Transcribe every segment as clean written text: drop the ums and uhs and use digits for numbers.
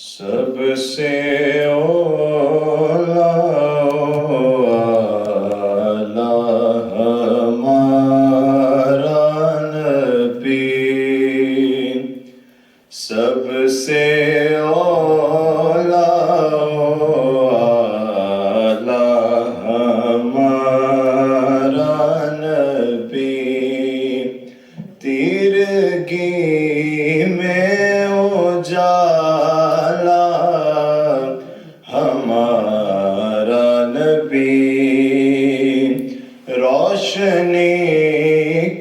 سب سے اولا ہمارا نبی، سب سے اولا ہمارا نبی، تیرگی میں اجالا ہمارا نبی، روشنی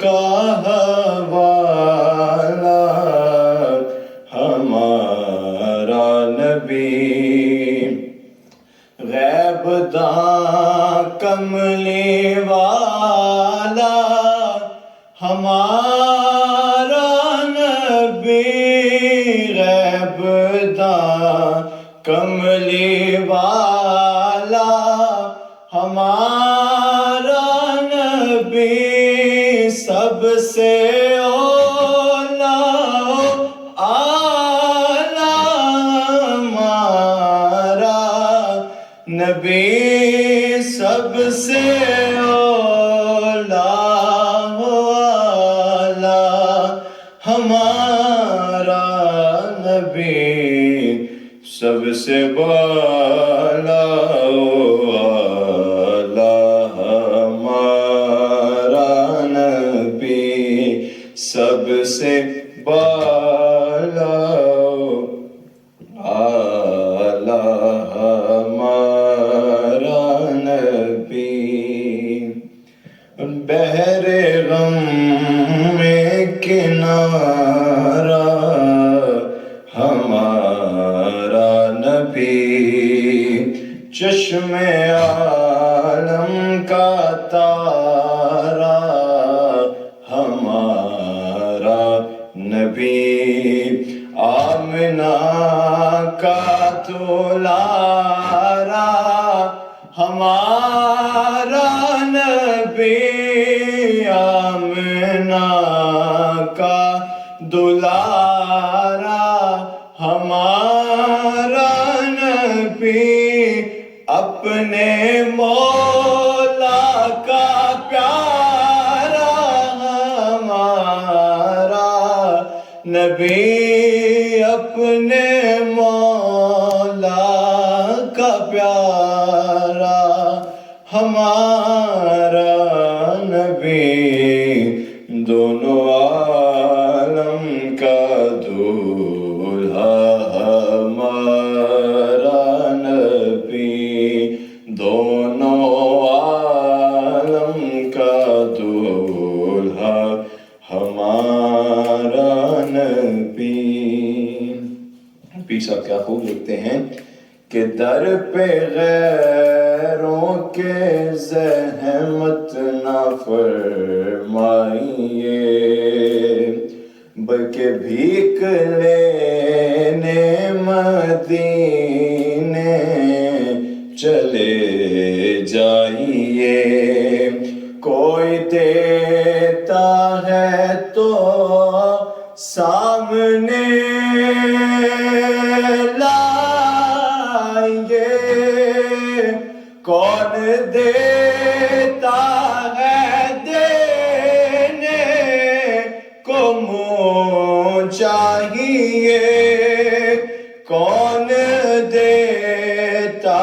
کا حوالہ ہمارا نبی، غیب داں کملی والا ہمارا نبی، غیب داں کملی والا ہمارا نبی، سب سے اولا اعلیٰ ہمارا نبی، سب سے اولا ہمارا نبی، سب سے بالا ہمارا نبی، سب سے بالا ہمارا نبی، بحر غم میں کنارہ ہمارا نبی، چشم عالم کا تارا ہمارا نبی، آمنہ کا دولارا ہمارا نبی، آمنہ کا دولارا ہمارا نبی، اپنے مولا کا پیارا ہمارا نبی، اپنے مولا کا پیارا ہمارا نبی، دونوں عالم کا دولہا ہمارا نبی، دونوں عالم کا دولہا ہمارا نبی۔ پیر صاحب کیا خوب لکھتے ہیں کہ در پہ غیروں کے زحمت نہ فرمائیے، بلکہ بھیک لینے مدینے چلے جائیے، کوئی دیتا ہے تو سامنے لائیے، کون دیتا ہے دینے کو منہ چاہیے، کون دیتا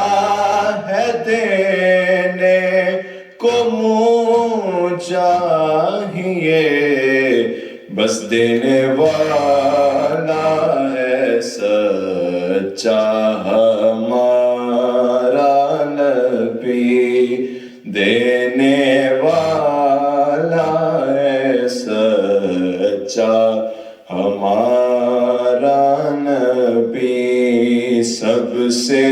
ہے دینے کو منہ چاہیے، بس دینے والا ہے سچا ہمارا نبی، دینے والا ہے سچا ہمارا نبی، سب سے